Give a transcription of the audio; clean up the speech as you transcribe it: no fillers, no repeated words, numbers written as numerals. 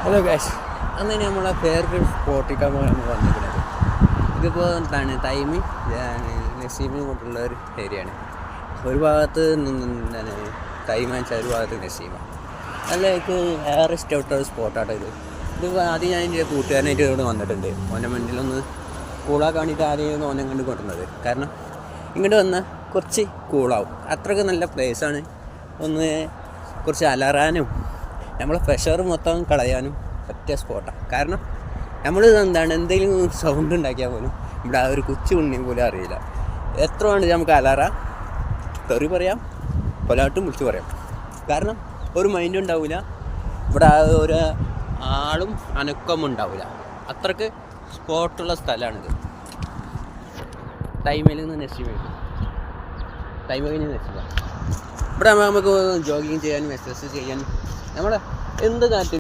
Hello guys, അന്ന് നമ്മളെ favourite സ്പോട്ടിക്കാണ് നമ്മൾ വന്നിരിക്കുന്നത്. ഇതിപ്പോൾ എന്താണ് ടൈമ് നസീമിന് കൊണ്ടുള്ള ഒരു ഏരിയയാണ്. ഒരു ഭാഗത്ത് എന്താണ് ടൈം വെച്ചാൽ ഒരു ഭാഗത്ത് നസീമ. നല്ല എനിക്ക് ഏറെ ഇഷ്ടപ്പെട്ട ഒരു സ്പോട്ടാട്ടോ ഇത് ആദ്യം ഞാൻ എൻ്റെ കൂട്ടുകാരനായിട്ട് ഇവിടെ വന്നിട്ടുണ്ട്. ഓൻ്റെ മുന്നിലൊന്ന് കൂളാക്കാൻ വേണ്ടിയിട്ട് ആദ്യം ഓനെ കണ്ട് കൊണ്ടുവന്നത്. കാരണം ഇങ്ങോട്ട് വന്നാൽ കുറച്ച് കൂളാവും, അത്രയ്ക്ക് നല്ല പ്ലേസാണ്. ഒന്ന് കുറച്ച് അലറാനും നമ്മളെ പ്രഷർ മൊത്തം കളയാനും പറ്റിയ സ്പോട്ടാണ്. കാരണം നമ്മൾ എന്തെങ്കിലും സൗണ്ട് ഉണ്ടാക്കിയാൽ പോലും ഇവിടെ ആ ഒരു കൊച്ചു ഉണ്ണി പോലും അറിയില്ല. എത്ര വേണ്ടി നമുക്ക് അലറാം, തെറി പറയാം, കൊലാട്ടും വിളിച്ച് പറയാം. കാരണം ഒരു മൈൻഡും ഉണ്ടാവില്ല, ഇവിടെ ഒരു ആളും അനക്കവും ഉണ്ടാവില്ല. അത്രയ്ക്ക് സ്പോട്ടുള്ള സ്ഥലമാണിത്. ടൈമിൽ നിന്ന് ടൈം കഴിഞ്ഞ് നശിക്കുക. ഇവിടെ നമുക്ക് ജോഗിങ് ചെയ്യാനും എക്സസൈസ് ചെയ്യാനും നമ്മളെ എന്ത് കാര്യത്തിനും